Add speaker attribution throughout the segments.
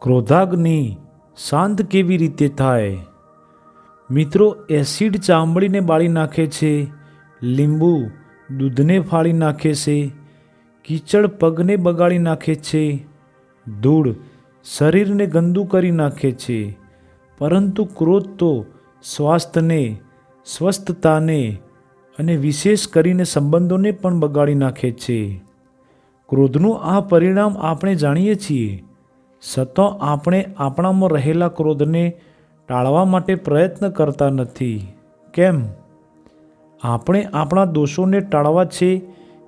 Speaker 1: ક્રોધાગ્નિ શાંત કેવી રીતે થાય? મિત્રો, એસિડ ચામડીને બાળી નાખે છે, લીંબુ દૂધને ફાડી નાખે છે, કીચડ પગને બગાડી નાખે છે, ધૂળ શરીરને ગંદુ કરી નાખે છે, પરંતુ ક્રોધ તો સ્વાસ્થ્યને, સ્વસ્થતાને અને વિશેષ કરીને સંબંધોને પણ બગાડી નાખે છે. ક્રોધનું આ પરિણામ આપણે જાણીએ છીએ, છતાં આપણે આપણામાં રહેલા ક્રોધને ટાળવા માટે પ્રયત્ન કરતા નથી. કેમ? આપણે આપણા દોષોને ટાળવા છે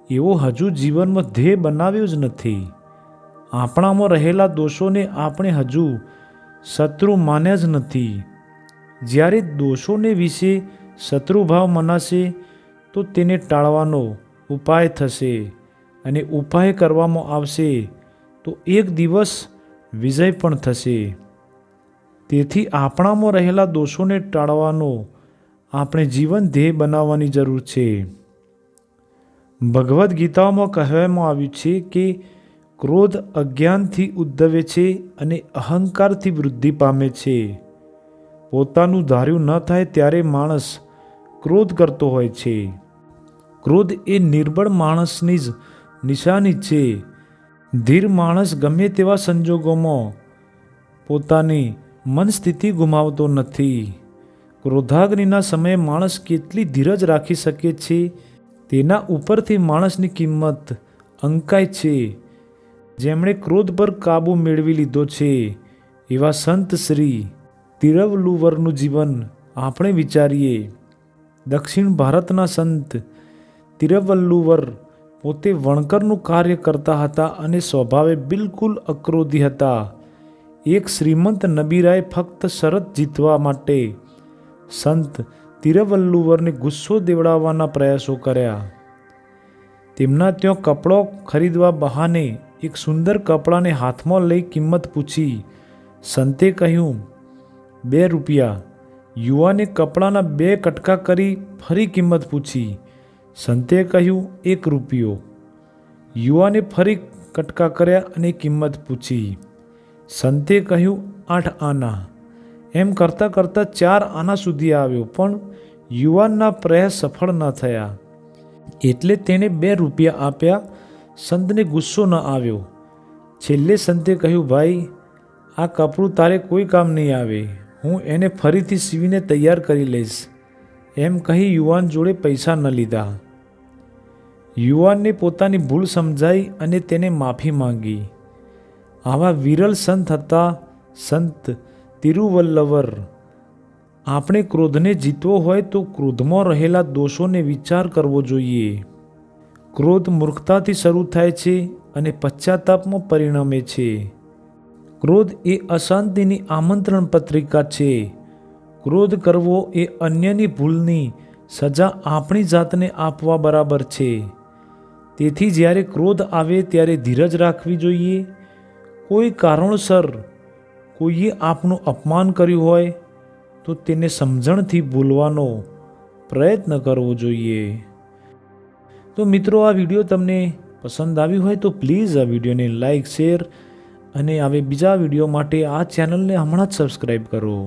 Speaker 1: એવો હજુ જીવનમાં ધ્યેય બનાવ્યો જ નથી. આપણામાં રહેલા દોષોને આપણે હજુ શત્રુ માન્યા જ નથી. જ્યારે દોષોને વિશે શત્રુભાવ મનાશે તો તેને ટાળવાનો ઉપાય થશે, અને ઉપાય કરવામાં આવશે તો એક દિવસ વિજય પણ થશે. તેથી આપણામાં રહેલા દોષોને ટાળવાનો આપણે જીવન ધ્યેય બનાવવાની જરૂર છે. ભગવદ્ ગીતામાં કહેવામાં આવ્યું છે કે ક્રોધ અજ્ઞાનથી ઉદ્ભવે છે અને અહંકારથી વૃદ્ધિ પામે છે. પોતાનું ધાર્યું ન થાય ત્યારે માણસ ક્રોધ કરતો હોય છે. ક્રોધ એ નિર્બળ માણસની જ નિશાની છે. ધીર માણસ ગમે તેવા સંજોગોમાં પોતાની મનસ્થિતિ ગુમાવતો નથી. ક્રોધાગ્નિના સમયે માણસ કેટલી ધીરજ રાખી શકે છે તેના ઉપરથી માણસની કિંમત અંકાય છે. જેમણે ક્રોધ પર કાબૂ મેળવી લીધો છે એવા સંત શ્રી તિરુવલ્લુવરનું જીવન આપણે વિચારીએ. દક્ષિણ ભારતના સંત તિરુવલ્લુવર પોતે વણકરનું કાર્ય કરતા હતા અને સ્વભાવે બિલકુલ અક્રોધી હતા. એક શ્રીમંત નબીરાએ ફક્ત શરત જીતવા માટે સંત તિરુવલ્લુવરને ગુસ્સો દેવડાવવાના પ્રયાસો કર્યા. તેમના ત્યાં કપડો ખરીદવા બહાને એક સુંદર કપડાને હાથમાં લઈ કિંમત પૂછી. સંતે કહ્યું, 2 રૂપિયા. યુવાને કપડાના 2 કટકા કરી ફરી કિંમત પૂછી. સંતે કહ્યું, 1 રૂપિયો. યુવાને ફરી કટકા કર્યા અને કિંમત પૂછી. સંતે કહ્યું, 8 આના. એમ કરતાં કરતાં 4 આના સુધી આવ્યો, પણ યુવાનના પ્રયાસ સફળ ન થયા. એટલે તેણે 2 રૂપિયા આપ્યા. સંતને ગુસ્સો ન આવ્યો. છેલ્લે સંતે કહ્યું, ભાઈ, આ કપડું તારે કોઈ કામ નહીં આવે. હું એને ફરીથી સીવીને તૈયાર કરી લઈશ. એમ કહી યુવાન જોડે પૈસા ન લીધા. યુવાનને પોતાની ભૂલ સમજાઈ અને તેને માફી માંગી. આવા વિરલ સંત હતા સંત તિરુવલ્લુવર. આપણે ક્રોધને જીતવો હોય તો ક્રોધમાં રહેલા દોષોને વિચાર કરવો જોઈએ. ક્રોધ મૂર્ખતાથી શરૂ થાય છે અને પશ્ચાતાપમાં પરિણમે છે. ક્રોધ એ અશાંતિની આમંત્રણ પત્રિકા છે. ક્રોધ કરવો એ અન્યની ભૂલની સજા આપણી જાતને આપવા બરાબર છે. તેથી જ્યારે ક્રોધ આવે ત્યારે ધીરજ રાખવી જોઈએ. કોઈ કારણોસર કોઈએ આપનું અપમાન કર્યું હોય તો તેને સમજણથી ભૂલવાનો પ્રયત્ન કરવો જોઈએ. તો મિત્રો, આ વિડીયો તમને પસંદ આવ્યું હોય તો પ્લીઝ આ વિડીયોને લાઇક, શેર અને હવે બીજા વિડીયો માટે આ ચેનલને હમણાં જ સબસ્ક્રાઈબ કરો.